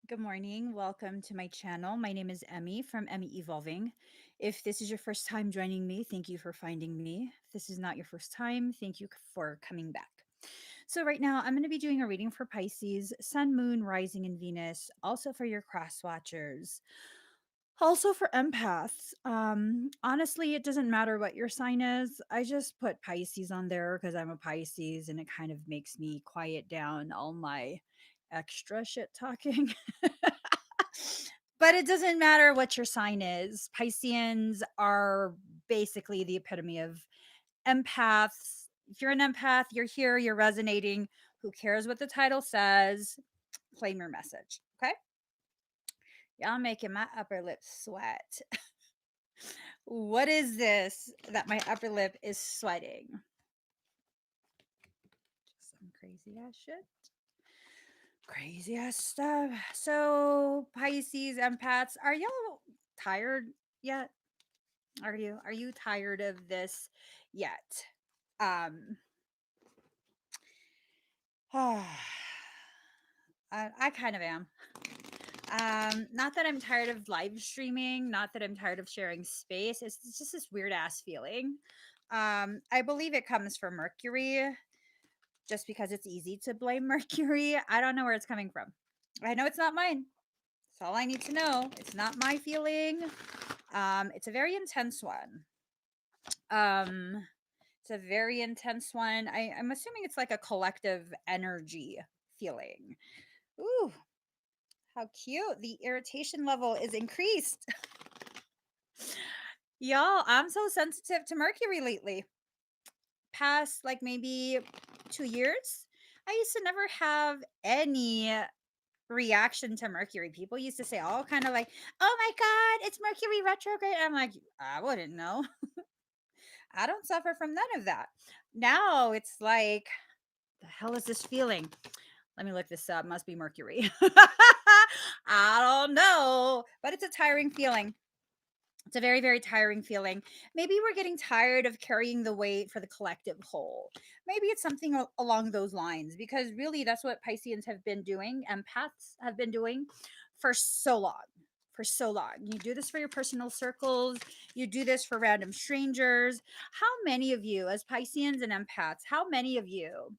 Good morning. Welcome to my channel. My name is Emmy from Emmy Evolving. If this is your first time joining me, thank you for finding me. If this is not your first time, thank you for coming back. So, right now, I'm going to be doing a reading for Pisces, Sun, Moon, Rising, and Venus, also for your cross watchers, also for empaths. Honestly, it doesn't matter what your sign is. I just put Pisces on there because I'm a Pisces and it kind of makes me quiet down all my extra shit talking. But it doesn't matter what your sign is. Pisceans are basically the epitome of empaths. If you're an empath, you're here, you're resonating. Who cares what the title says? Claim your message. Okay. Y'all making my upper lip sweat. What is this that my upper lip is sweating? Just some crazy ass shit. Crazy ass stuff. So, Pisces, empaths, are y'all tired yet? Are you tired of this yet? Um I kind of am. Not that I'm tired of live streaming, not that I'm tired of sharing space. It's just this weird ass feeling. I believe it comes from Mercury, just because it's easy to blame Mercury. I don't know where it's coming from. I know it's not mine. That's all I need to know. It's not my feeling. It's a very intense one. Um, it's a very intense one. I'm assuming it's like a collective energy feeling. Ooh, how cute. The irritation level is increased. Y'all, I'm so sensitive to Mercury lately. Past like maybe 2 years, I used to never have any reaction to Mercury. People used to say all kind of like, "Oh my god, it's Mercury retrograde." I'm like, I wouldn't know. I don't suffer from none of that. Now it's like, the hell is this feeling? Let me look this up. Must be Mercury. I don't know, but it's a tiring feeling. It's a very, very tiring feeling. Maybe we're getting tired of carrying the weight for the collective whole. Maybe it's something along those lines, because really that's what Pisceans have been doing, empaths have been doing for so long. For so long. You do this for your personal circles, you do this for random strangers. How many of you, as Pisceans and empaths, how many of you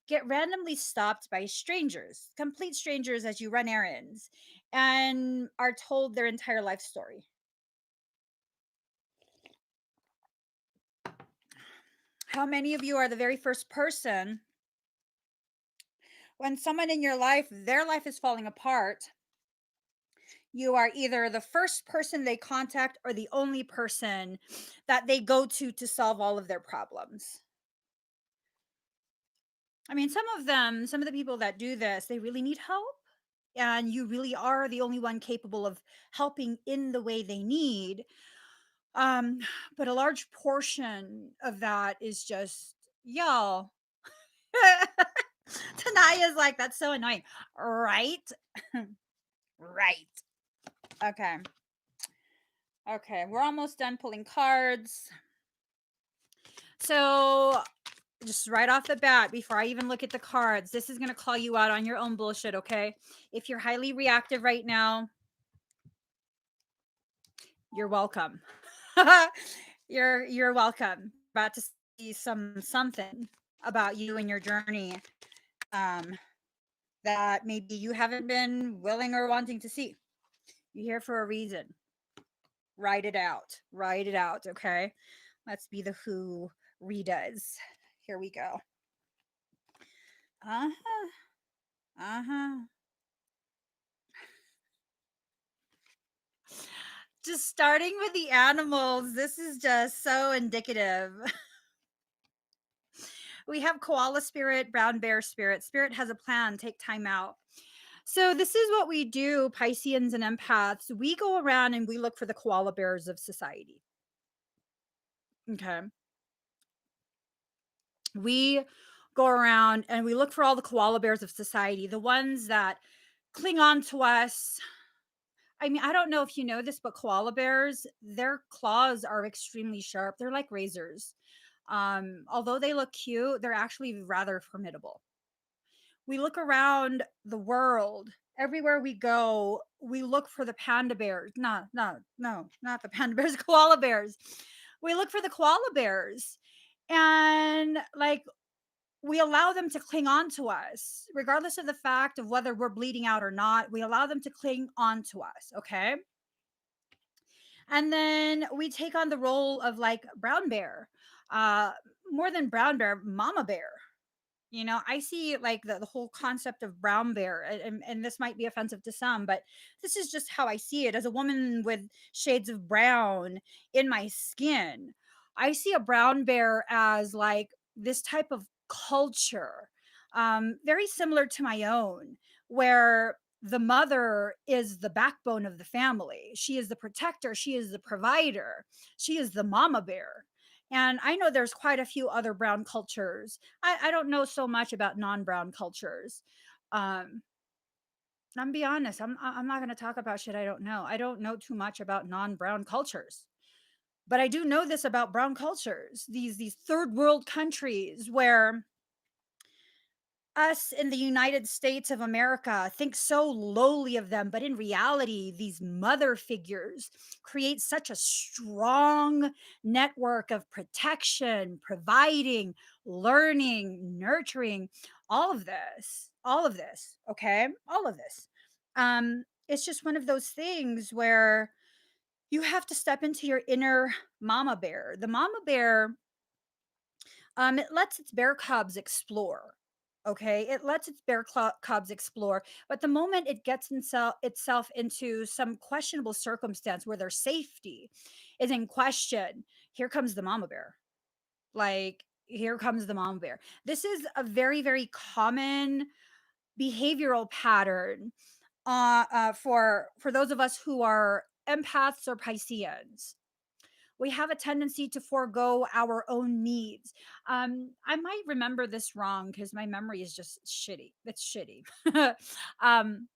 get randomly stopped by strangers, complete strangers, as you run errands and are told their entire life story? How many of you are the very first person when someone in your life, their life is falling apart? You are either the first person they contact or the only person that they go to solve all of their problems. I mean, some of the people that do this, they really need help. And you really are the only one capable of helping in the way they need. Um, but a large portion of that is just, y'all. Tanaya's like, that's so annoying. Right? Right. Okay. Okay. We're almost done pulling cards. So, just right off the bat, before I even look at the cards, this is going to call you out on your own bullshit, okay? If you're highly reactive right now, you're welcome. You're welcome. About to see something about you and your journey um that maybe you haven't been willing or wanting to see. You're here for a reason. Write it out. Write it out, okay? Let's be the who redoes. Here we go. Uh-huh. Uh-huh. Just starting with the animals. This is just so indicative. We have Koala Spirit, Brown Bear Spirit. Spirit has a plan. Take time out. So this is what we do, Pisceans and empaths. We go around and we look for the koala bears of society. Okay. We go around and we look for all the koala bears of society, the ones that cling on to us. I mean, I don't know if you know this, but koala bears, their claws are extremely sharp. They're like razors. Although they look cute, they're actually rather formidable. We look around the world Everywhere we go, we look for the panda bears. No, no, no, not the panda bears, koala bears. We look for the koala bears. And like we allow them to cling on to us, regardless of the fact of whether we're bleeding out or not. We allow them to cling on to us. Okay. And then we take on the role of like brown bear, uh, more than brown bear, mama bear. I see like the whole concept of brown bear, and this might be offensive to some, but this is just how I see it. As a woman with shades of brown in my skin, I see a brown bear as like this type of culture, very similar to my own, where the mother is the backbone of the family. She is the protector, she is the provider, she is the mama bear. And I know there's quite a few other brown cultures. I don't know so much about non-brown cultures. Um, I'm be honest. I'm not going to talk about shit I don't know. I don't know too much about non-brown cultures, but I do know this about brown cultures. These third world countries where us in the United States of America think so lowly of them, but in reality, these mother figures create such a strong network of protection, providing, learning, nurturing, all of this, okay? All of this. It's just one of those things where you have to step into your inner mama bear. The mama bear, it lets its bear cubs explore. Okay, it lets its cubs explore, but the moment it gets itself into some questionable circumstance where their safety is in question, here comes the mama bear. Like, here comes the mama bear. This is a very, very common behavioral pattern for those of us who are empaths or Pisceans. We have a tendency to forego our own needs. I might remember this wrong because my memory is just shitty. It's shitty. um,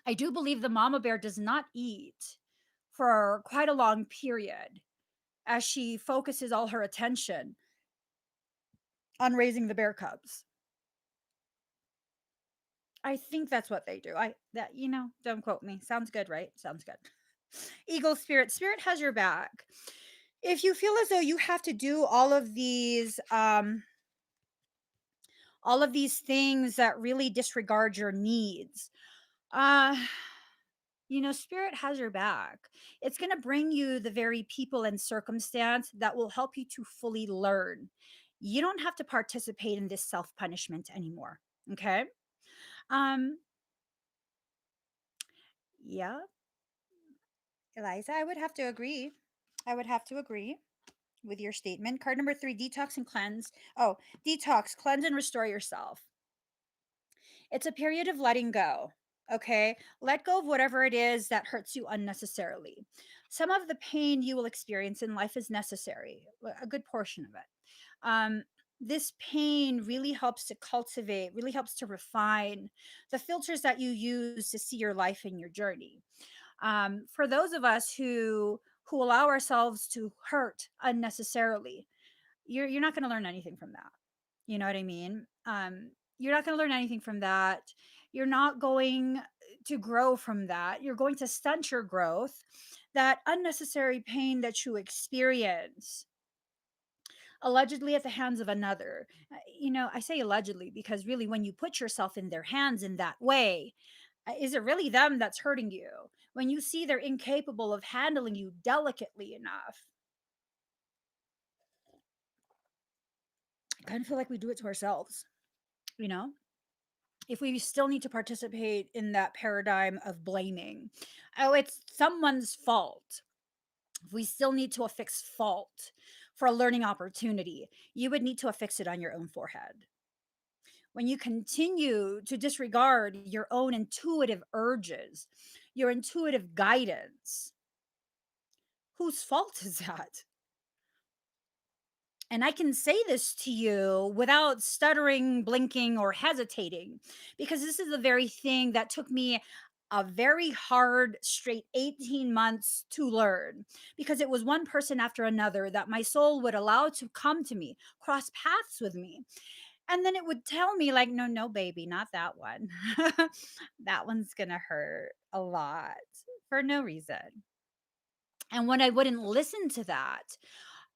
I do believe the mama bear does not eat for quite a long period as she focuses all her attention on raising the bear cubs. I think that's what they do. Don't quote me. Sounds good, right? Sounds good. Eagle spirit has your back. If you feel as though you have to do all of these things that really disregard your needs, uh spirit has your back. It's going to bring you the very people and circumstance that will help you to fully learn. You don't have to participate in this self punishment anymore. Okay. um yeah, Eliza, I would have to agree. I would have to agree with your statement. Card number 3, detox and cleanse. Oh, detox, cleanse and restore yourself. It's a period of letting go. Okay. Let go of whatever it is that hurts you unnecessarily. Some of the pain you will experience in life is necessary, a good portion of it. Um, this pain really helps to cultivate, really helps to refine the filters that you use to see your life and your journey. For those of us who allow ourselves to hurt unnecessarily, you're not going to learn anything from that. You know what I mean? You're not going to learn anything from that. You're not going to grow from that. You're going to stunt your growth. That unnecessary pain that you experience, allegedly at the hands of another. I say allegedly because really, when you put yourself in their hands in that way, is it really them that's hurting you? When you see they're incapable of handling you delicately enough, I kind of feel like we do it to ourselves, you know? If we still need to participate in that paradigm of blaming, oh, it's someone's fault. If we still need to affix fault for a learning opportunity, you would need to affix it on your own forehead. When you continue to disregard your own intuitive urges, your intuitive guidance, whose fault is that? And I can say this to you without stuttering, blinking, or hesitating, because this is the very thing that took me a very hard, straight 18 months to learn. Because it was one person after another that my soul would allow to come to me, cross paths with me. And then it would tell me, like, no, no, baby, not that one. That one's going to hurt a lot for no reason. And when I wouldn't listen to that,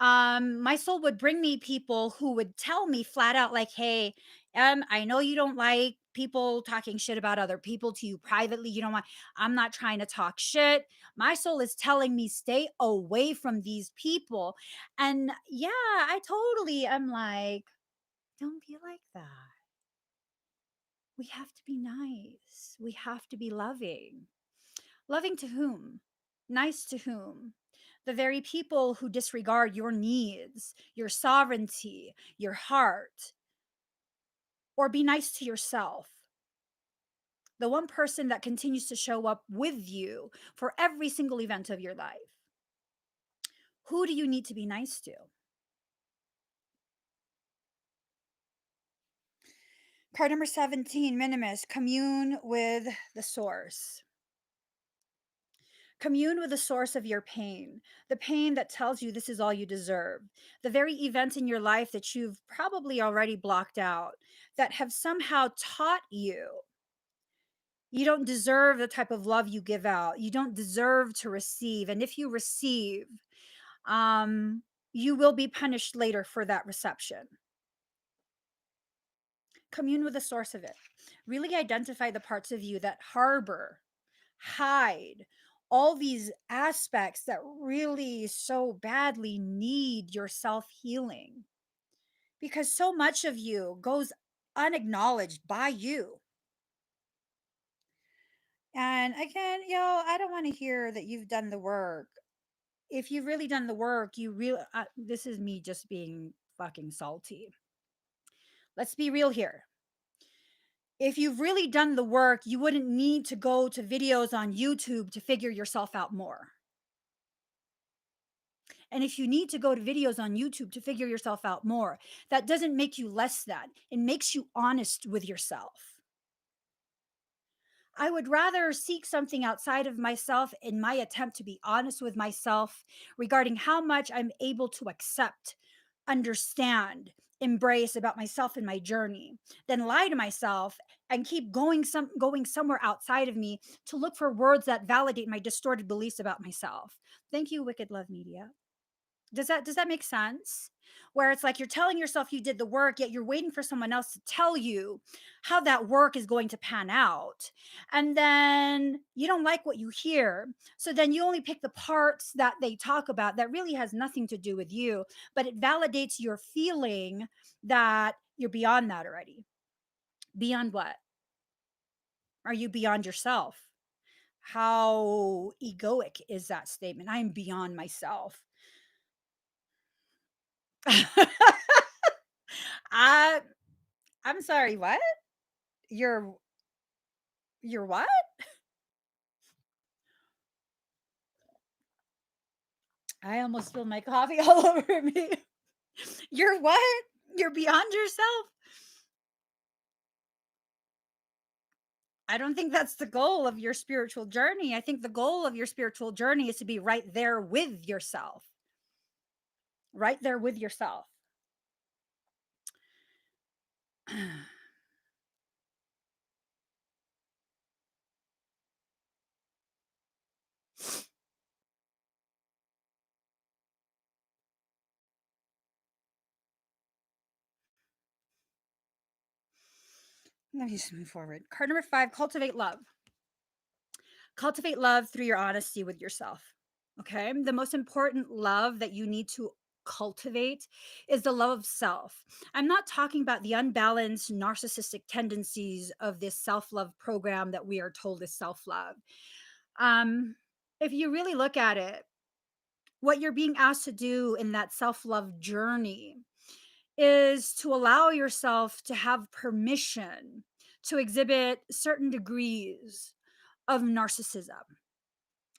my soul would bring me people who would tell me flat out, like, hey, I know you don't like people talking shit about other people to you privately. You don't want, I'm not trying to talk shit. My soul is telling me stay away from these people. And yeah, I totally am like, don't be like that. We have to be nice. We have to be loving. Loving to whom? Nice to whom? The very people who disregard your needs, your sovereignty, your heart, or be nice to yourself. The one person that continues to show up with you for every single event of your life. Who do you need to be nice to? Card number 17, Minimus, commune with the source. Commune with the source of your pain, the pain that tells you this is all you deserve, the very events in your life that you've probably already blocked out that have somehow taught you don't deserve the type of love you give out. You don't deserve to receive. And if you receive, um, you will be punished later for that reception. Commune with the source of it. Really identify the parts of you that harbor, hide all these aspects that really so badly need your self healing, because so much of you goes unacknowledged by you. And again, I don't want to hear that you've done the work. If you've really done the work, you really, this is me just being fucking salty. Let's be real here. If you've really done the work, you wouldn't need to go to videos on YouTube to figure yourself out more. And if you need to go to videos on YouTube to figure yourself out more, that doesn't make you less than. It makes you honest with yourself. I would rather seek something outside of myself in my attempt to be honest with myself regarding how much I'm able to accept, understand, embrace about myself and my journey than lie to myself and keep going somewhere outside of me to look for words that validate my distorted beliefs about myself. Thank you, Wicked Love Media. Does that make sense? Where it's like you're telling yourself you did the work, yet you're waiting for someone else to tell you how that work is going to pan out. And then you don't like what you hear. So then you only pick the parts that they talk about that really has nothing to do with you, but it validates your feeling that you're beyond that already. Beyond what? Are you beyond yourself? How egoic is that statement? I am beyond myself. I I'm sorry, what? You're you're what? I almost spilled my coffee all over me. You're what? You're beyond yourself? I don't think that's the goal of your spiritual journey. I think the goal of your spiritual journey is to be right there with yourself. Right there with yourself. Let me just move forward. Card number 5, cultivate love. Cultivate love through your honesty with yourself. Okay. The most important love that you need to cultivate is the love of self. I'm not talking about the unbalanced narcissistic tendencies of this self love program that we are told is self love. Um, if you really look at it, what you're being asked to do in that self love journey is to allow yourself to have permission to exhibit certain degrees of narcissism.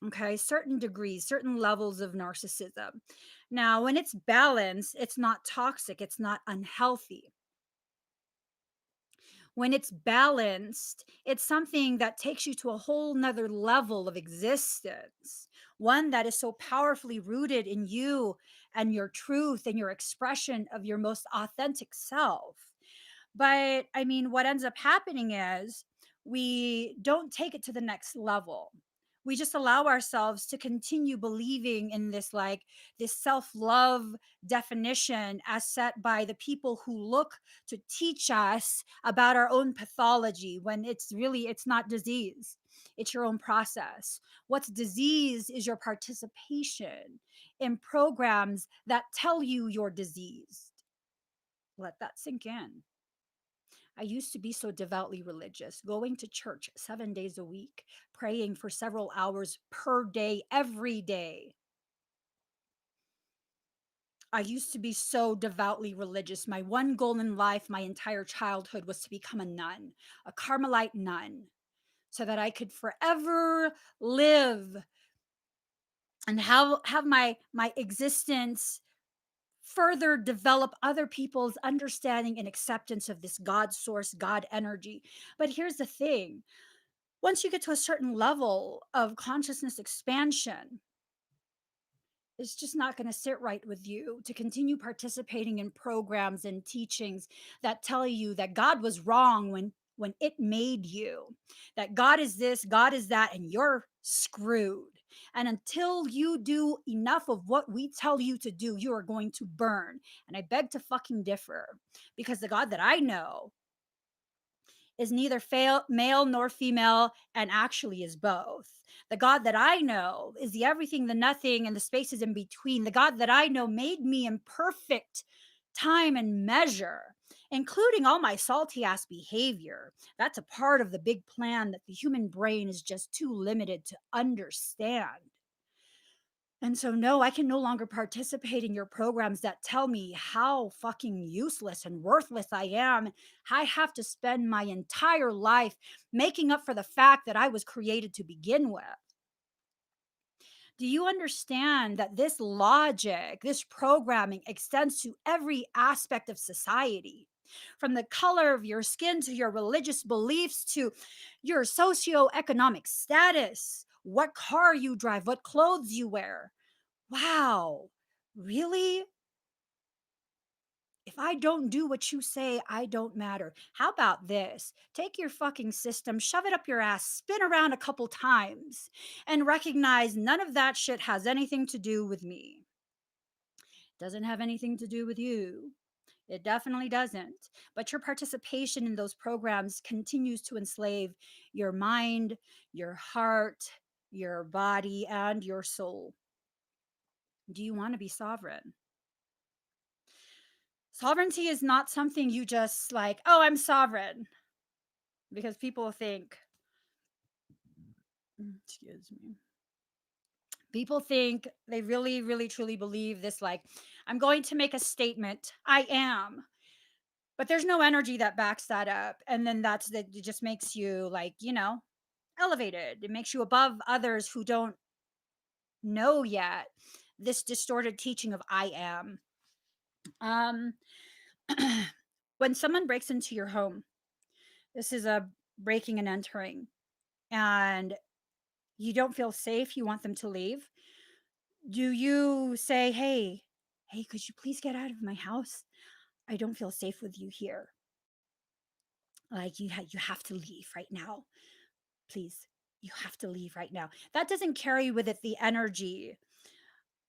Okay, certain degrees, certain levels of narcissism. Now, when it's balanced, it's not toxic, it's not unhealthy. When it's balanced, it's something that takes you to a whole nother level of existence, one that is so powerfully rooted in you and your truth and your expression of your most authentic self. But I mean, what ends up happening is we don't take it to the next level. We just allow ourselves to continue believing in this, like, this self-love definition as set by the people who look to teach us about our own pathology, when it's not disease. It's your own process. What's disease is your participation in programs that tell you you're diseased. Let that sink in. I used to be so devoutly religious, going to church 7 days a week, praying for several hours per day, every day. I used to be so devoutly religious. My one goal in life, my entire childhood, was to become a nun, a Carmelite nun, so that I could forever live and have my existence further develop other people's understanding and acceptance of this God source, God energy. But here's the thing: once you get to a certain level of consciousness expansion, it's just not going to sit right with you to continue participating in programs and teachings that tell you that God was wrong when it made you, that God is this, God is that, and you're screwed. And until you do enough of what we tell you to do, you are going to burn. And I beg to fucking differ, because the God that I know is neither male nor female, and actually is both. The God that I know is the everything, the nothing, and the spaces in between. The God that I know made me in perfect time and measure, including all my salty ass behavior. That's a part of the big plan that the human brain is just too limited to understand. And so, no, I can no longer participate in your programs that tell me how fucking useless and worthless I am. I have to spend my entire life making up for the fact that I was created to begin with. Do you understand that this logic, this programming extends to every aspect of society? From the color of your skin to your religious beliefs to your socioeconomic status, what car you drive, what clothes you wear. Wow. Really? If I don't do what you say, I don't matter. How about this? Take your fucking system, shove it up your ass, spin around a couple times, and recognize none of that shit has anything to do with me. Doesn't have anything to do with you. It definitely doesn't. But your participation in those programs continues to enslave your mind, your heart, your body, and your soul. Do you want to be sovereign? Sovereignty is not something you just like, oh, I'm sovereign. Because people think, excuse me, people think they really, really, truly believe this, like, I'm going to make a statement. I am. But there's no energy that backs that up. And then it just makes you, like, elevated. It makes you above others who don't know yet this distorted teaching of I am. Um, when someone breaks into your home, this is a breaking and entering, and you don't feel safe, you want them to leave. Do you say, hey, could you please get out of my house? I don't feel safe with you here. Like, you have to leave right now. Please, you have to leave right now. That doesn't carry with it the energy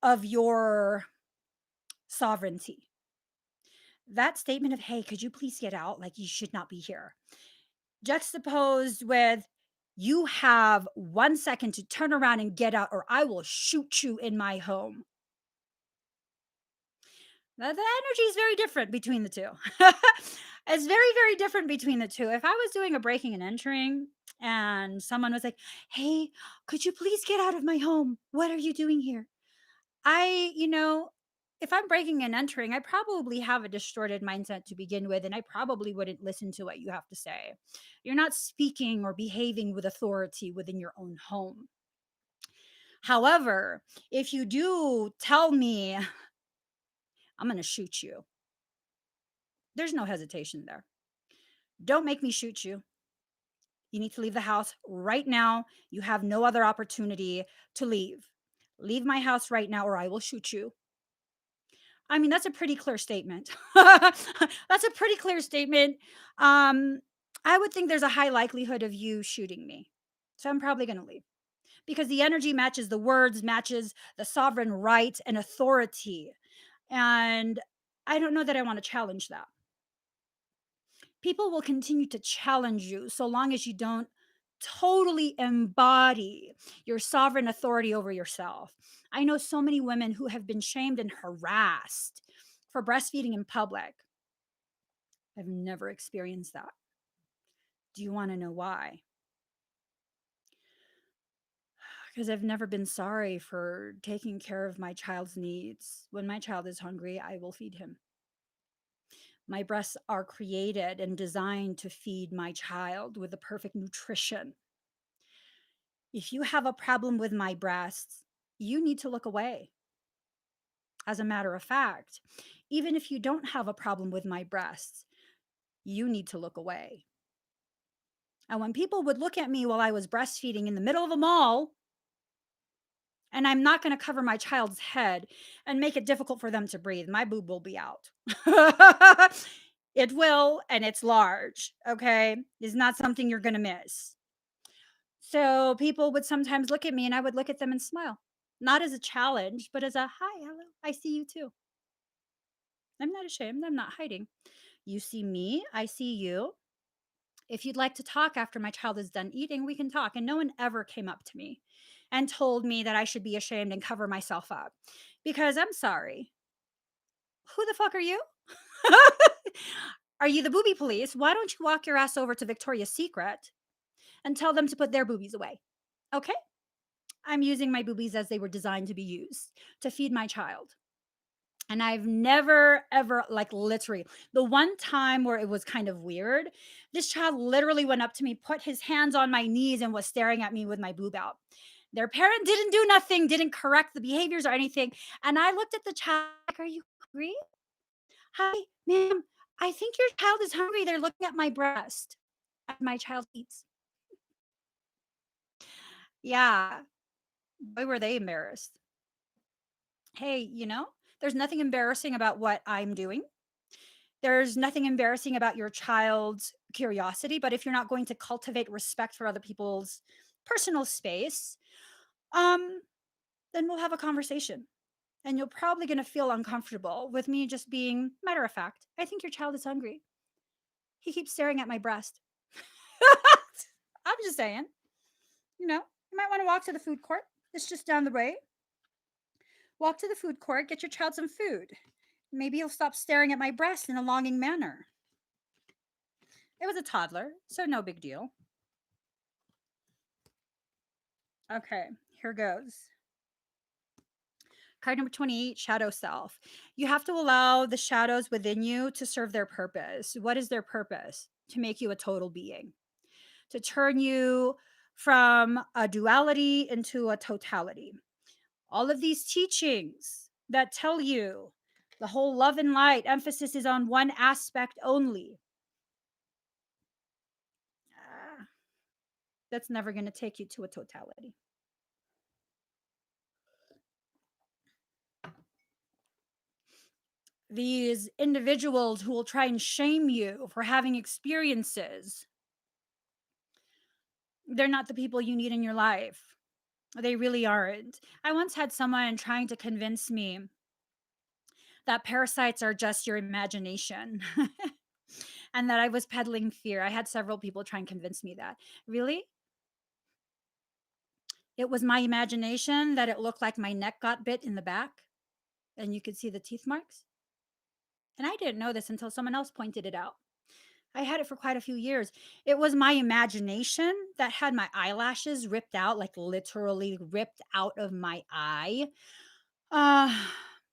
of your sovereignty. That statement of, hey, could you please get out? Like, you should not be here. Juxtaposed with, you have 1 second to turn around and get out, or I will shoot you in my home. The energy is very different between the two. It's very, very different between the two. If I was doing a breaking and entering and someone was like, hey, could you please get out of my home? What are you doing here? If I'm breaking and entering, I probably have a distorted mindset to begin with, and I probably wouldn't listen to what you have to say. You're not speaking or behaving with authority within your own home. However, if you do tell me, I'm going to shoot you, there's no hesitation there. Don't make me shoot you. You need to leave the house right now. You have no other opportunity to leave. Leave my house right now, or I will shoot you. I mean, that's a pretty clear statement. That's a pretty clear statement. Um, I would think there's a high likelihood of you shooting me. So I'm probably going to leave because the energy matches the words, matches the sovereign right and authority. And I don't know that I want to challenge that. People will continue to challenge you so long as you don't totally embody your sovereign authority over yourself. I know so many women who have been shamed and harassed for breastfeeding in public. I've never experienced that. Do you want to know why? Because I've never been sorry for taking care of my child's needs. When my child is hungry, I will feed him. My breasts are created and designed to feed my child with the perfect nutrition. If you have a problem with my breasts, you need to look away. As a matter of fact, even if you don't have a problem with my breasts, you need to look away. And when people would look at me while I was breastfeeding in the middle of a mall, and I'm not going to cover my child's head and make it difficult for them to breathe, my boob will be out. It will, and it's large, okay? It's not something you're going to miss. So people would sometimes look at me and I would look at them and smile. Not as a challenge, but as a hi, hello, I see you too. I'm not ashamed. I'm not hiding. You see me, I see you. If you'd like to talk after my child is done eating, we can talk. And no one ever came up to me and told me that I should be ashamed and cover myself up. Because I'm sorry. Who the fuck are you? Are you the booby police? Why don't you walk your ass over to Victoria's Secret and tell them to put their boobies away? Okay? I'm using my boobies as they were designed to be used to feed my child. And I've never, ever, like literally, the one time where it was kind of weird, this child literally went up to me, put his hands on my knees, and was staring at me with my boob out. Their parent didn't do nothing, didn't correct the behaviors or anything. And I looked at the child, like, are you hungry? Hi, ma'am. I think your child is hungry. They're looking at my breast as my child eats. Yeah. Boy, were they embarrassed. Hey, there's nothing embarrassing about what I'm doing. There's nothing embarrassing about your child's curiosity, but if you're not going to cultivate respect for other people's personal space, um, then we'll have a conversation. And you're probably going to feel uncomfortable with me just being matter of fact. I think your child is hungry. He keeps staring at my breast. I'm just saying, you might want to walk to the food court. It's just down the way. Walk to the food court, get your child some food. Maybe he'll stop staring at my breast in a longing manner. It was a toddler, so no big deal. Okay, here goes. Card number 28, shadow self. You have to allow the shadows within you to serve their purpose. What is their purpose? To make you a total being, to turn you from a duality into a totality. All of these teachings that tell you the whole love and light emphasis is on one aspect only. That's never going to take you to a totality. These individuals who will try and shame you for having experiences, they're not the people you need in your life. They really aren't. I once had someone trying to convince me that parasites are just your imagination and that I was peddling fear. I had several people try and convince me that. Really? It was my imagination that it looked like my neck got bit in the back and you could see the teeth marks. And I didn't know this until someone else pointed it out. I had it for quite a few years. It was my imagination that had my eyelashes ripped out, like literally ripped out of my eye, uh,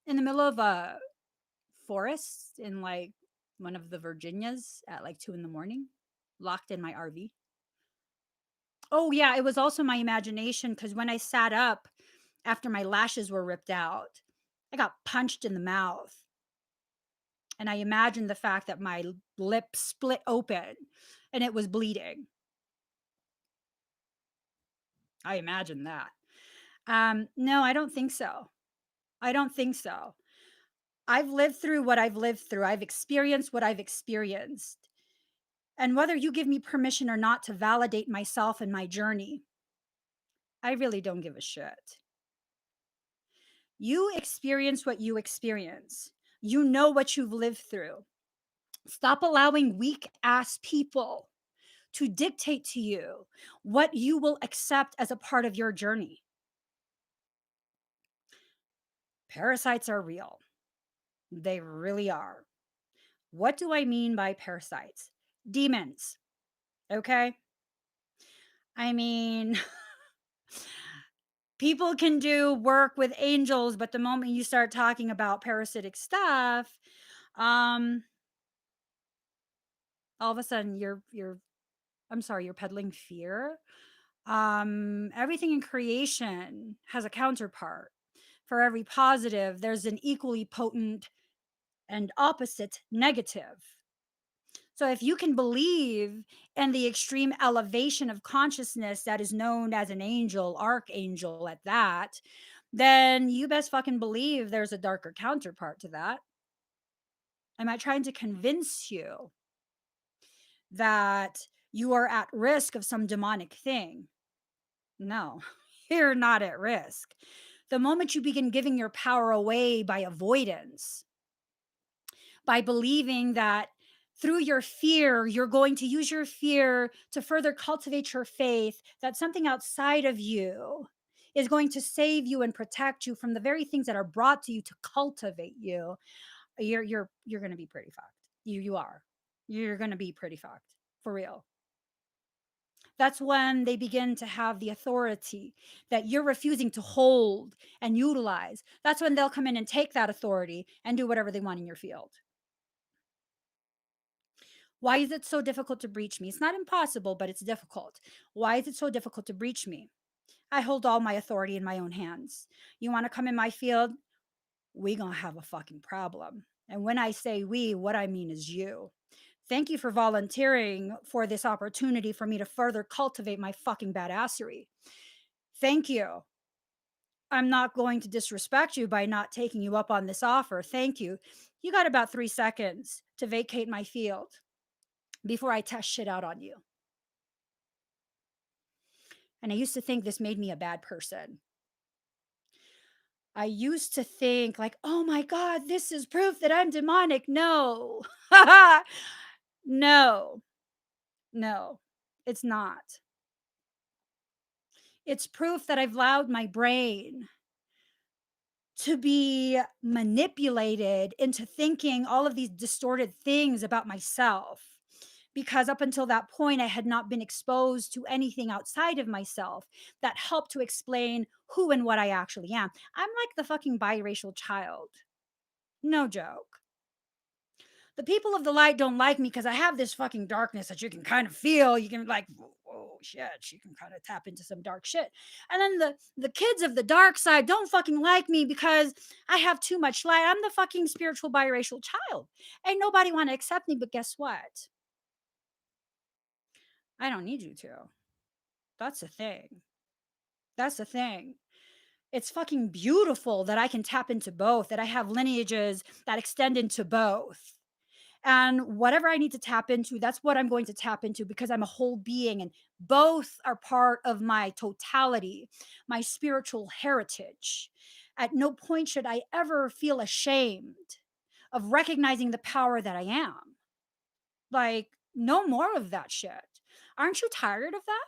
in the middle of a forest in like one of the Virginias at like 2 a.m, locked in my RV. Oh, yeah. It was also my imagination because when I sat up after my lashes were ripped out, I got punched in the mouth. And I imagined the fact that my lip split open and it was bleeding. I imagined that. No, I don't think so. I don't think so. I've lived through what I've lived through. I've experienced what I've experienced. And whether you give me permission or not to validate myself and my journey, I really don't give a shit. You experience what you experience. You know what you've lived through. Stop allowing weak ass people to dictate to you what you will accept as a part of your journey. Parasites are real. They really are. What do I mean by parasites? Demons. Okay. I mean, people can do work with angels, but the moment you start talking about parasitic stuff, um, all of a sudden you're I'm sorry, you're peddling fear. Everything in creation has a counterpart. For every positive, there's an equally potent and opposite negative. So if you can believe in the extreme elevation of consciousness that is known as an angel, archangel at that, then you best fucking believe there's a darker counterpart to that. Am I trying to convince you that you are at risk of some demonic thing? No, you're not at risk. The moment you begin giving your power away by avoidance, by believing that through your fear, you're going to use your fear to further cultivate your faith, that something outside of you is going to save you and protect you from the very things that are brought to you to cultivate you, you're going to be pretty fucked. You are. You're going to be pretty fucked for real. That's when they begin to have the authority that you're refusing to hold and utilize. That's when they'll come in and take that authority and do whatever they want in your field. Why is it so difficult to breach me? It's not impossible, but it's difficult. Why is it so difficult to breach me? I hold all my authority in my own hands. You want to come in my field? We gonna have a fucking problem. And when I say we, what I mean is you. Thank you for volunteering for this opportunity for me to further cultivate my fucking badassery. Thank you. I'm not going to disrespect you by not taking you up on this offer. Thank you. You got about 3 seconds to vacate my field before I test shit out on you. And I used to think this made me a bad person. I used to think, like, oh my God, this is proof that I'm demonic. No, no, no, it's not. It's proof that I've allowed my brain to be manipulated into thinking all of these distorted things about myself. Because up until that point, I had not been exposed to anything outside of myself that helped to explain who and what I actually am. I'm like the fucking biracial child. No joke. The people of the light don't like me because I have this fucking darkness that you can kind of feel. You can like, oh shit, she can kind of tap into some dark shit. And then the kids of the dark side don't fucking like me because I have too much light. I'm the fucking spiritual biracial child. Ain't nobody want to accept me, but guess what? I don't need you to. That's the thing. That's the thing. It's fucking beautiful that I can tap into both, that I have lineages that extend into both. And whatever I need to tap into, that's what I'm going to tap into because I'm a whole being and both are part of my totality, my spiritual heritage. At no point should I ever feel ashamed of recognizing the power that I am. Like, no more of that shit. Aren't you tired of that?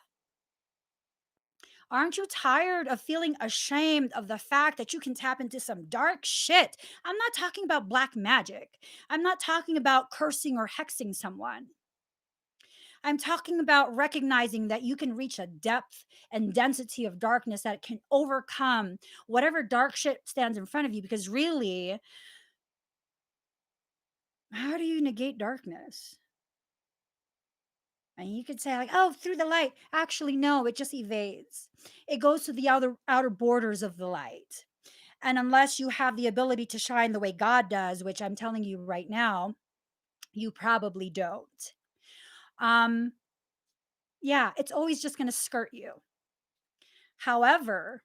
Aren't you tired of feeling ashamed of the fact that you can tap into some dark shit? I'm not talking about black magic. I'm not talking about cursing or hexing someone. I'm talking about recognizing that you can reach a depth and density of darkness that can overcome whatever dark shit stands in front of you. Because really, how do you negate darkness? And you could say, like, oh, through the light. Actually, no, it just evades. It goes to the outer borders of the light. And unless you have the ability to shine the way God does, which I'm telling you right now, you probably don't. Um, yeah, it's always just going to skirt you. However,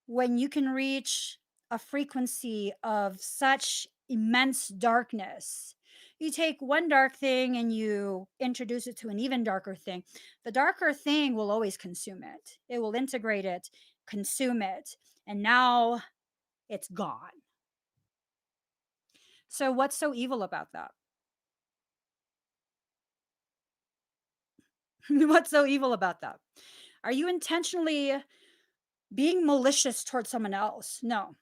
when you can reach a frequency of such immense darkness. You take one dark thing and you introduce it to an even darker thing. The darker thing will always consume it, it will integrate it, consume it, and now it's gone. So, what's so evil about that? What's so evil about that? Are you intentionally being malicious towards someone else? No.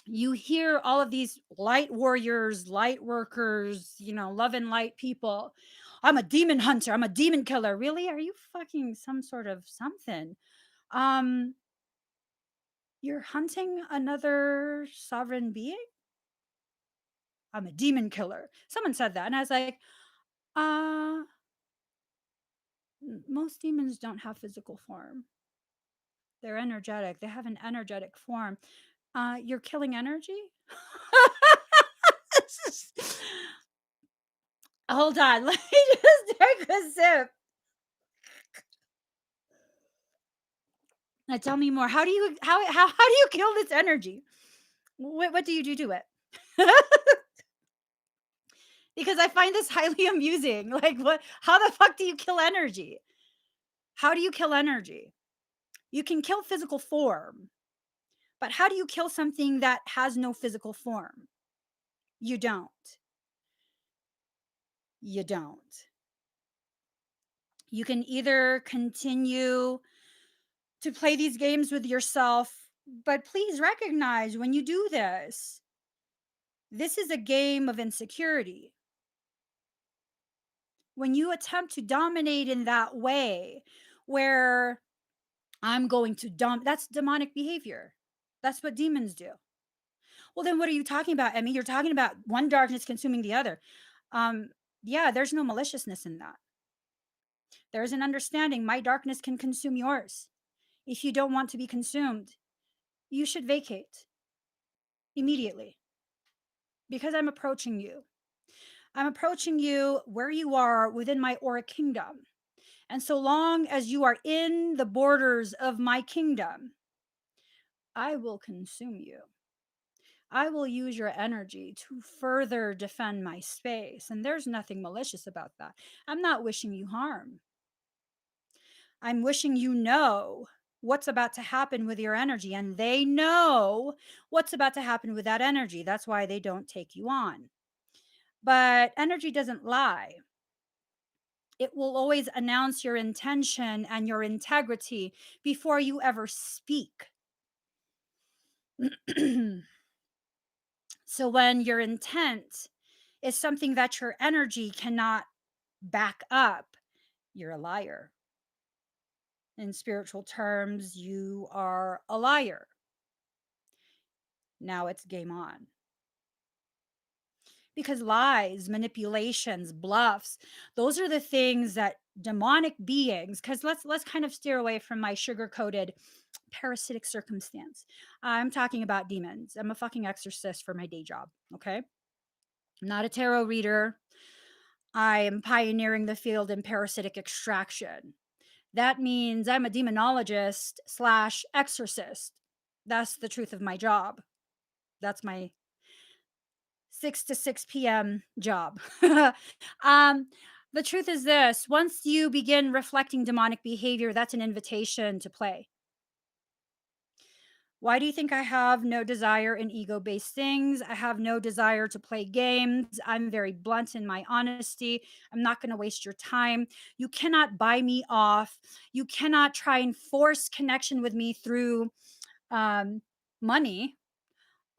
You hear all of these light warriors, light workers, love and light people. I'm a demon hunter. I'm a demon killer. Really? Are you fucking some sort of something? Um, you're hunting another sovereign being? I'm a demon killer. Someone said that. And I was like, uh, most demons don't have physical form. They're energetic. They have an energetic form. You're killing energy? Hold on. Let me just take a sip. Now tell me more. How do you kill this energy? What do you do to it? Because I find this highly amusing. Like what how the fuck do you kill energy? How do you kill energy? You can kill physical form, but how do you kill something that has no physical form? You don't. You don't. You can either continue to play these games with yourself, but please recognize when you do this, this is a game of insecurity. When you attempt to dominate in that way, where I'm going to that's demonic behavior. That's what demons do. Well, then what are you talking about, Emmy? You're talking about one darkness consuming the other. Um, yeah, there's no maliciousness in that. There's an understanding my darkness can consume yours. If you don't want to be consumed, you should vacate immediately because I'm approaching you. I'm approaching you where you are within my auric kingdom. And so long as you are in the borders of my kingdom, I will consume you. I will use your energy to further defend my space. And there's nothing malicious about that. I'm not wishing you harm. I'm wishing you know what's about to happen with your energy. And they know what's about to happen with that energy. That's why they don't take you on. But energy doesn't lie. It will always announce your intention and your integrity before you ever speak. So when your intent is something that your energy cannot back up, you're a liar. In spiritual terms, you are a liar. Now it's game on. Because lies, manipulations, bluffs, those are the things that demonic beings, because let's kind of steer away from my sugar-coated parasitic circumstance. I'm talking about demons. I'm a fucking exorcist for my day job, okay? I'm not a tarot reader. I am pioneering the field in parasitic extraction. That means I'm a demonologist slash exorcist. That's the truth of my job. That's my 6 to 6 p.m. job. um, the truth is this: once you begin reflecting demonic behavior, that's an invitation to play. Why do you think I have no desire in ego based things? I have no desire to play games. I'm very blunt in my honesty. I'm not going to waste your time. You cannot buy me off. You cannot try and force connection with me through um, money.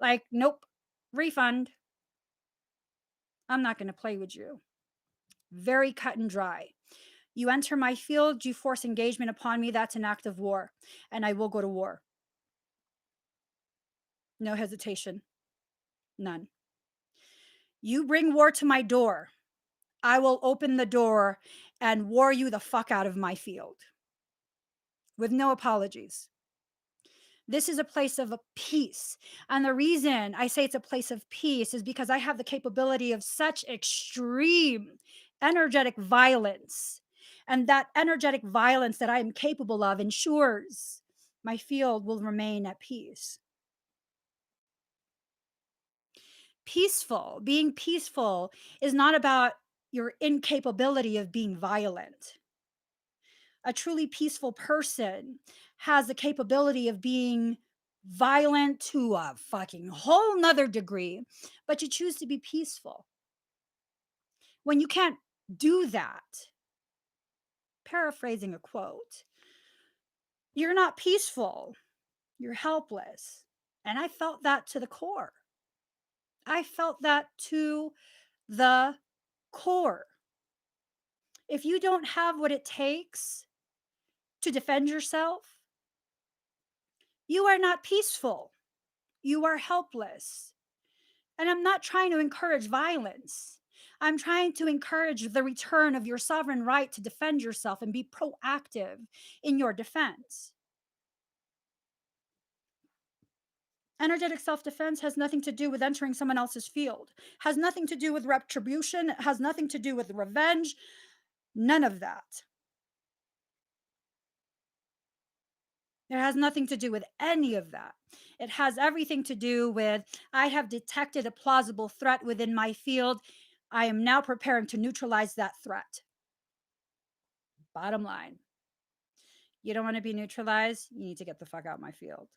Like, nope, refund. I'm not going to play with you. Very cut and dry. You enter my field, you force engagement upon me. That's an act of war, and I will go to war. No hesitation. None. You bring war to my door, I will open the door and war you the fuck out of my field with no apologies. This is a place of peace. And the reason I say it's a place of peace is because I have the capability of such extreme energetic violence. And that energetic violence that I am capable of ensures my field will remain at peace. peaceful. Being peaceful is not about your incapability of being violent. A truly peaceful person has the capability of being violent to a fucking whole nother degree, but you choose to be peaceful. When you can't do that, paraphrasing a quote, you're not peaceful, you're helpless. And I felt that to the core. I felt that to the core. If you don't have what it takes to defend yourself, you are not peaceful. You are helpless. And I'm not trying to encourage violence. I'm trying to encourage the return of your sovereign right to defend yourself and be proactive in your defense. Energetic self defense has nothing to do with entering someone else's field, has nothing to do with retribution, has nothing to do with revenge, none of that. It has nothing to do with any of that. It has everything to do with I have detected a plausible threat within my field. I am now preparing to neutralize that threat. Bottom line. You don't want to be neutralized? You need to get the fuck out of my field.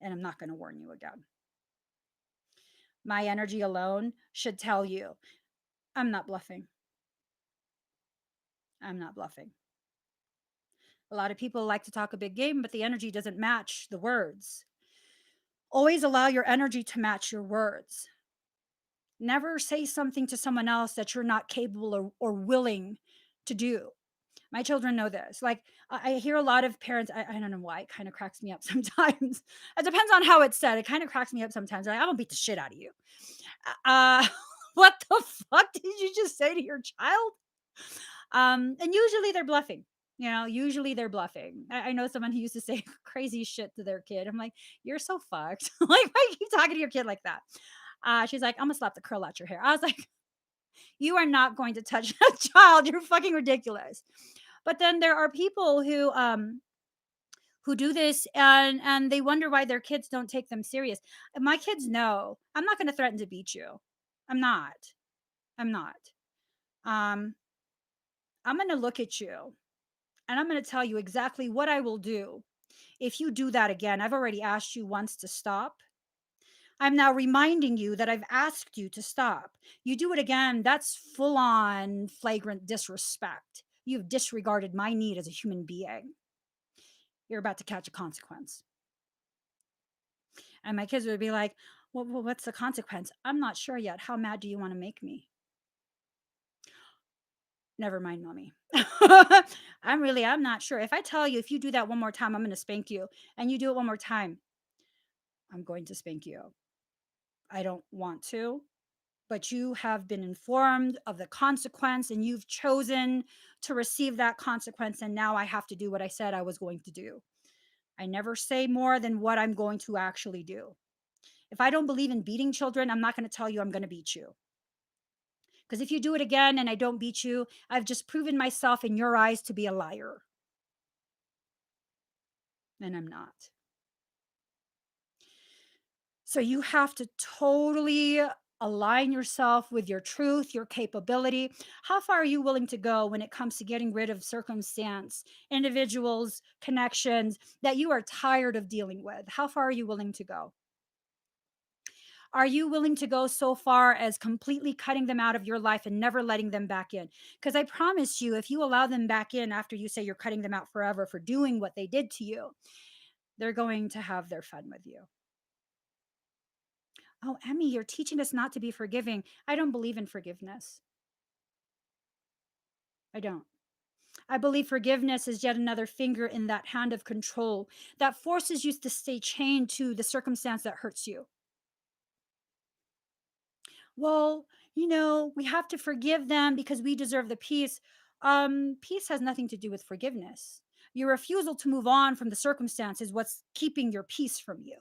And I'm not going to warn you again. My energy alone should tell you I'm not bluffing. I'm not bluffing. A lot of people like to talk a big game, but the energy doesn't match the words. Always allow your energy to match your words. Never say something to someone else that you're not capable or willing to do. My children know this. Like, I hear a lot of parents, I don't know why, it kind of cracks me up sometimes. It depends on how it's said. It kind of cracks me up sometimes. Like, I'm going to beat the shit out of you. Uh, what the fuck did you just say to your child? And usually they're bluffing. Usually they're bluffing. I know someone who used to say crazy shit to their kid. I'm like, you're so fucked. Like, why are you talking to your kid like that? She's like, I'm gonna slap the curl out your hair. I was like, you are not going to touch that child. You're fucking ridiculous. But then there are people who do this and they wonder why their kids don't take them serious. And my kids know I'm not going to threaten to beat you. I'm not. I'm not. Um, I'm going to look at you and I'm going to tell you exactly what I will do if you do that again. I've already asked you once to stop. I'm now reminding you that I've asked you to stop. You do it again, that's full on flagrant disrespect. You've disregarded my need as a human being. You're about to catch a consequence. And my kids would be like, well, what's the consequence? I'm not sure yet. How mad do you want to make me? Never mind, mommy. I'm not sure. If I tell you, if you do that one more time, I'm going to spank you. And you do it one more time, I'm going to spank you. I don't want to, but you have been informed of the consequence and you've chosen to receive that consequence. And now I have to do what I said I was going to do. I never say more than what I'm going to actually do. If I don't believe in beating children, I'm not going to tell you I'm going to beat you. Because if you do it again and I don't beat you, I've just proven myself in your eyes to be a liar. And I'm not. So you have to totally align yourself with your truth, your capability. How far are you willing to go when it comes to getting rid of circumstance, individuals, connections that you are tired of dealing with? How far are you willing to go? Are you willing to go so far as completely cutting them out of your life and never letting them back in? Because I promise you, if you allow them back in after you say you're cutting them out forever for doing what they did to you, they're going to have their fun with you. Oh, Emmie, you're teaching us not to be forgiving. I don't believe in forgiveness. I don't. I believe forgiveness is yet another finger in that hand of control that forces you to stay chained to the circumstance that hurts you. Well, we have to forgive them because we deserve the peace. Peace has nothing to do with forgiveness. Your refusal to move on from the circumstance is what's keeping your peace from you.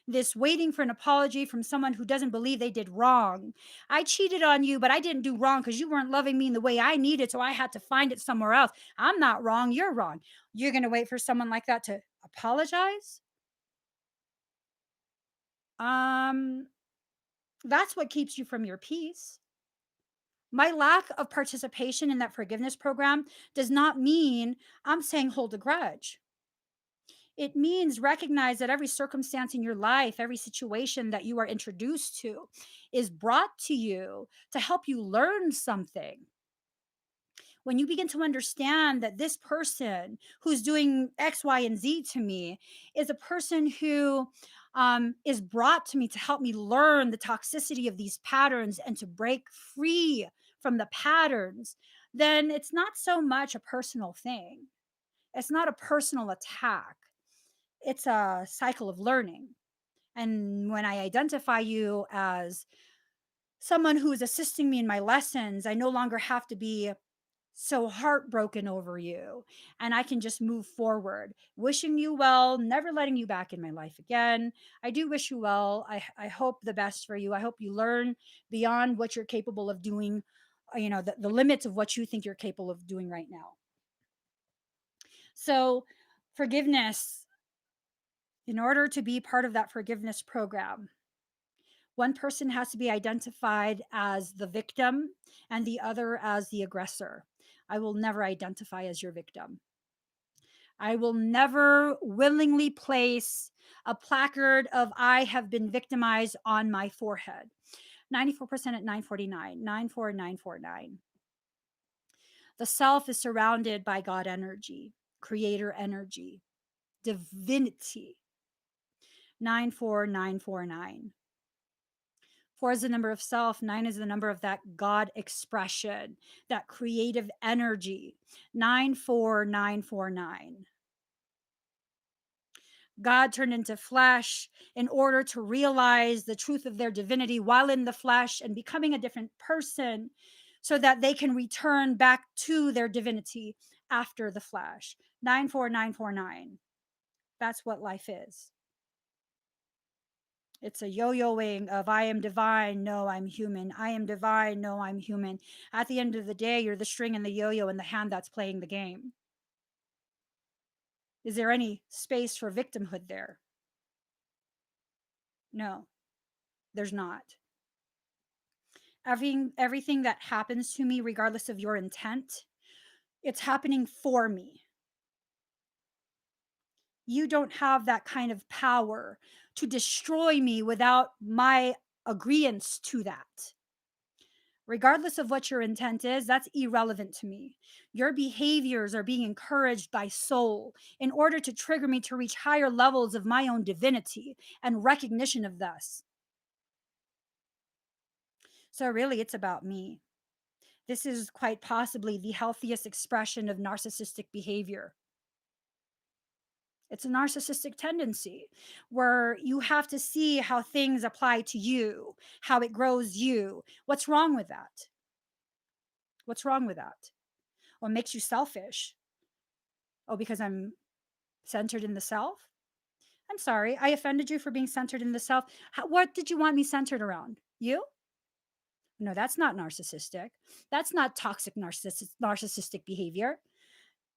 This waiting for an apology from someone who doesn't believe they did wrong. I cheated on you, but I didn't do wrong because you weren't loving me in the way I needed, so I had to find it somewhere else. I'm not wrong, you're wrong. You're going to wait for someone like that to apologize? Um That's what keeps you from your peace. My lack of participation in that forgiveness program does not mean I'm saying hold a grudge. It means recognize that every circumstance in your life, every situation that you are introduced to is brought to you to help you learn something. When you begin to understand that this person who's doing X, Y, and Z to me is a person who is brought to me to help me learn the toxicity of these patterns and to break free from the patterns, then it's not so much a personal thing. It's not a personal attack. It's a cycle of learning. And when I identify you as someone who is assisting me in my lessons, I no longer have to be so heartbroken over you. And I can just move forward, wishing you well, never letting you back in my life again. I do wish you well. I hope the best for you. I hope you learn beyond what you're capable of doing, the limits of what you think you're capable of doing right now. So, forgiveness, in order to be part of that forgiveness program, one person has to be identified as the victim and the other as the aggressor. I will never identify as your victim. I will never willingly place a placard of I have been victimized on my forehead. 94% at 949, 94949. The self is surrounded by God energy, creator energy, divinity. 94949. 4 is the number of self. 9 is the number of that God expression, that creative energy. 94949. God turned into flesh in order to realize the truth of their divinity while in the flesh and becoming a different person so that they can return back to their divinity after the flesh. 94949. That's what life is. It's a yo-yoing of I am divine, no, I'm human. I am divine, no, I'm human. At the end of the day, you're the string and the yo-yo in the hand that's playing the game. Is there any space for victimhood there? No, there's not. Everything that happens to me, regardless of your intent, it's happening for me. You don't have that kind of power to destroy me without my agreeance to that. Regardless of what your intent is, that's irrelevant to me. Your behaviors are being encouraged by soul in order to trigger me to reach higher levels of my own divinity and recognition of this. So, really, it's about me. This is quite possibly the healthiest expression of narcissistic behavior. It's a narcissistic tendency where you have to see how things apply to you, how it grows you. What's wrong with that? What's wrong with that? What makes you selfish? Oh, because I'm centered in the self? I'm sorry, I offended you for being centered in the self. What did you want me centered around? You? No, that's not narcissistic. That's not toxic narcissistic behavior.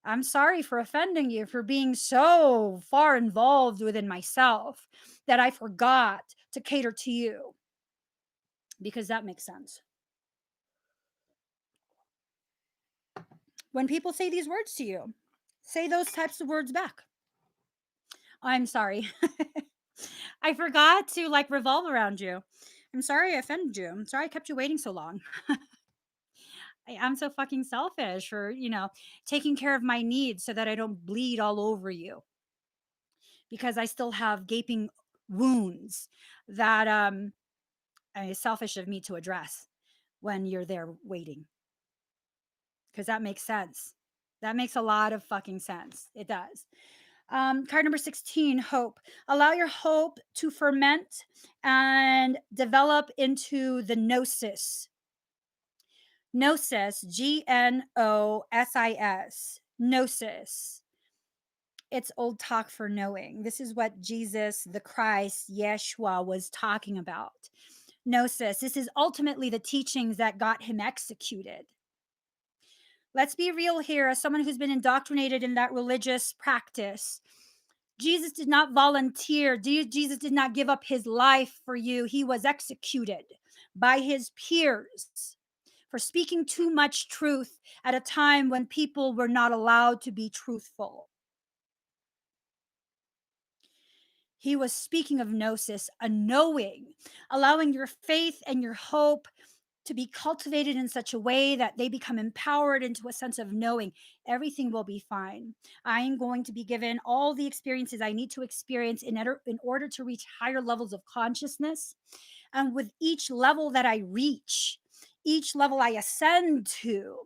I'm sorry for offending you for being so far involved within myself that I forgot to cater to you, because that makes sense. When people say these words to you, say those types of words back. I'm sorry. I forgot to like revolve around you. I'm sorry I offended you. I'm sorry I kept you waiting so long. I'm so fucking selfish for, taking care of my needs so that I don't bleed all over you, because I still have gaping wounds that is selfish of me to address when you're there waiting. Because that makes sense. That makes a lot of fucking sense. It does. Card number 16, hope. Allow your hope to ferment and develop into the gnosis. Gnosis, Gnosis. Gnosis. It's old talk for knowing. This is what Jesus, the Christ, Yeshua, was talking about. Gnosis. This is ultimately the teachings that got him executed. Let's be real here. As someone who's been indoctrinated in that religious practice, Jesus did not volunteer. Jesus did not give up his life for you. He was executed by his peers for speaking too much truth at a time when people were not allowed to be truthful. He was speaking of gnosis, a knowing, allowing your faith and your hope to be cultivated in such a way that they become empowered into a sense of knowing everything will be fine. I am going to be given all the experiences I need to experience in order to reach higher levels of consciousness. And with each level that I reach, each level I ascend to,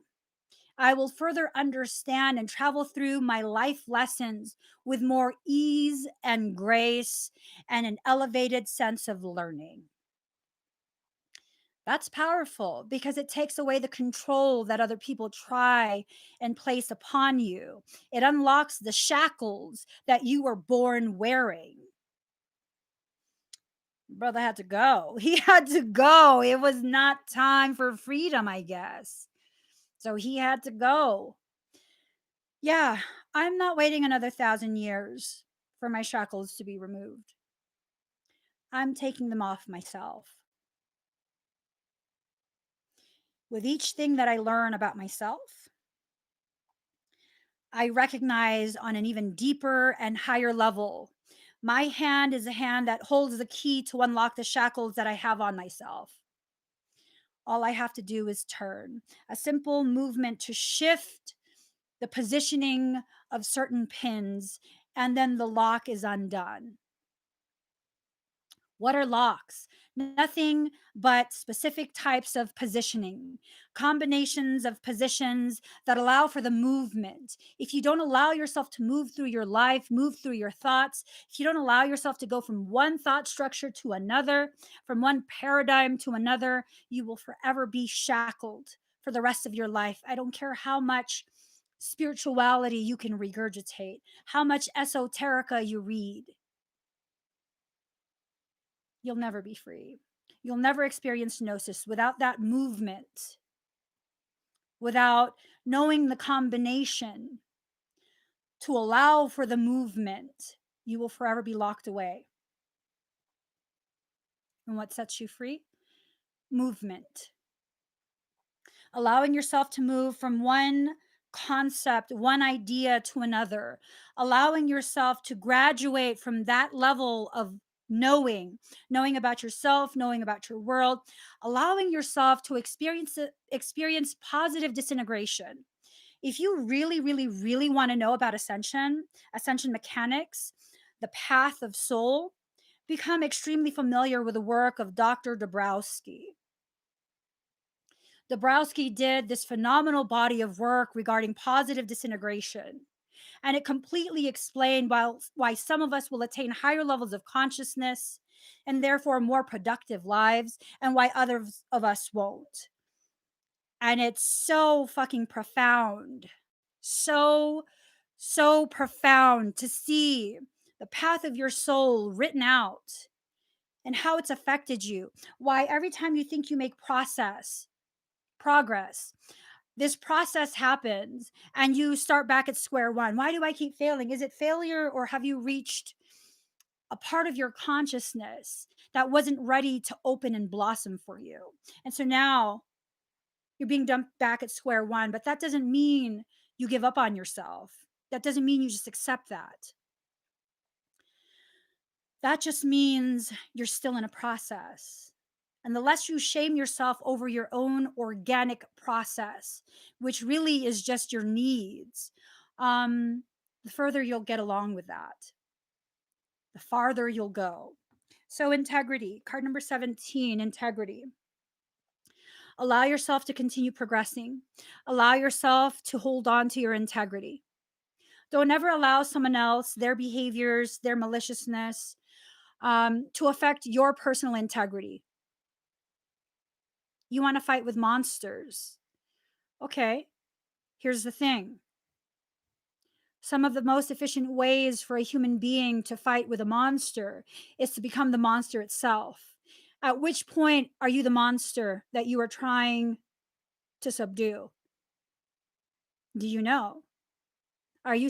I will further understand and travel through my life lessons with more ease and grace and an elevated sense of learning. That's powerful because it takes away the control that other people try and place upon you. It unlocks the shackles that you were born wearing. Brother had to go. He had to go. It was not time for freedom, I guess. So he had to go. Yeah, I'm not waiting another 1,000 years for my shackles to be removed. I'm taking them off myself. With each thing that I learn about myself, I recognize on an even deeper and higher level. My hand is a hand that holds the key to unlock the shackles that I have on myself. All I have to do is turn. A simple movement to shift the positioning of certain pins, and then the lock is undone. What are locks? Nothing but specific types of positioning, combinations of positions that allow for the movement. If you don't allow yourself to move through your life, move through your thoughts, if you don't allow yourself to go from one thought structure to another, from one paradigm to another, you will forever be shackled for the rest of your life. I don't care how much spirituality you can regurgitate, how much esoterica you read. You'll never be free. You'll never experience gnosis without that movement, without knowing the combination to allow for the movement. You will forever be locked away. And what sets you free? Movement. Allowing yourself to move from one concept, one idea to another, allowing yourself to graduate from that level of knowing about yourself, knowing about your world, allowing yourself to experience positive disintegration. If you really, really, really want to know about ascension mechanics, the path of soul, become extremely familiar with the work of Dr. Dabrowski. Dabrowski did this phenomenal body of work regarding positive disintegration. And it completely explained why some of us will attain higher levels of consciousness and therefore more productive lives, and why others of us won't. And it's so fucking profound. So, so profound to see the path of your soul written out and how it's affected you. Why every time you think you make progress, this process happens and you start back at square one. Why do I keep failing? Is it failure, or have you reached a part of your consciousness that wasn't ready to open and blossom for you? And so now you're being dumped back at square one, but that doesn't mean you give up on yourself. That doesn't mean you just accept that. That just means you're still in a process. And the less you shame yourself over your own organic process, which really is just your needs, the further you'll get along with that, the farther you'll go. So, integrity, card number 17, integrity. Allow yourself to continue progressing. Allow yourself to hold on to your integrity. Don't ever allow someone else, their behaviors, their maliciousness, to affect your personal integrity. You want to fight with monsters. Okay, here's the thing. Some of the most efficient ways for a human being to fight with a monster is to become the monster itself. At which point are you the monster that you are trying to subdue? Do you know? Are you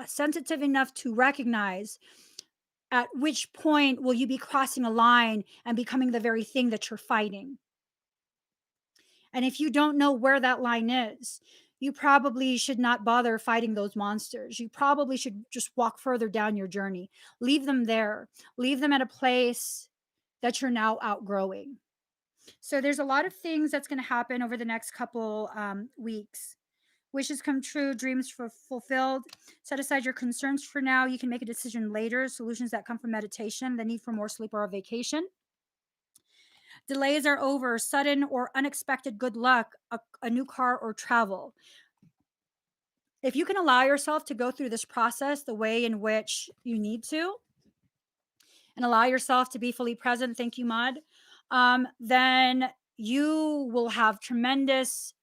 sensitive enough to recognize at which point will you be crossing a line and becoming the very thing that you're fighting. And if you don't know where that line is, you probably should not bother fighting those monsters. You probably should just walk further down your journey. Leave them there. Leave them at a place that you're now outgrowing. So there's a lot of things that's going to happen over the next couple weeks. Wishes come true, dreams fulfilled. Set aside your concerns for now. You can make a decision later. Solutions that come from meditation, the need for more sleep or a vacation. Delays are over. Sudden or unexpected good luck, a new car or travel. If you can allow yourself to go through this process the way in which you need to, and allow yourself to be fully present, thank you, Maud, then you will have tremendous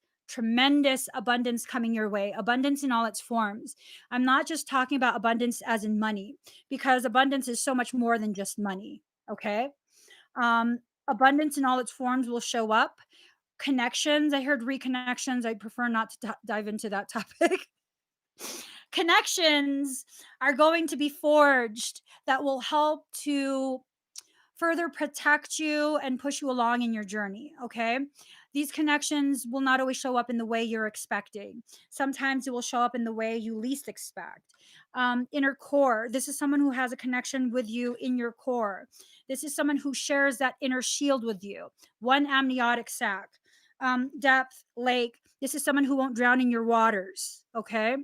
abundance coming your way, abundance in all its forms. I'm not just talking about abundance as in money, because abundance is so much more than just money. Okay. Um, Abundance in all its forms will show up. Connections, I heard reconnections. I prefer not to dive into that topic. Connections are going to be forged that will help to further protect you and push you along in your journey. Okay. These connections will not always show up in the way you're expecting. Sometimes it will show up in the way you least expect. Inner core. This is someone who has a connection with you in your core. This is someone who shares that inner shield with you. One amniotic sac. Depth, lake. This is someone who won't drown in your waters. Okay.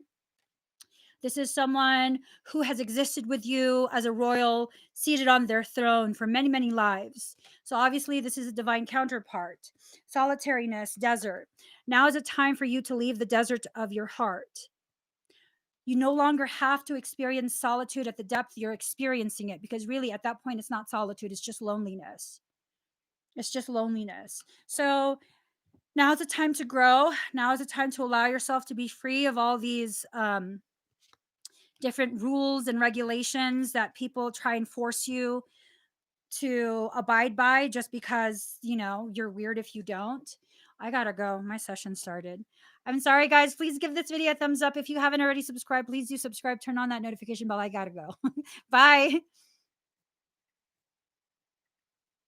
This is someone who has existed with you as a royal seated on their throne for many, many lives. So obviously, this is a divine counterpart. Solitariness, desert. Now is a time for you to leave the desert of your heart. You no longer have to experience solitude at the depth you're experiencing it, because really, at that point, it's not solitude, it's just loneliness. It's just loneliness. So now is the time to grow. Now is the time to allow yourself to be free of all these different rules and regulations that people try and force you to abide by just because, you're weird if you don't. I gotta go. My session started. I'm sorry, guys. Please give this video a thumbs up. If you haven't already subscribed, please do subscribe. Turn on that notification bell. I gotta go. Bye.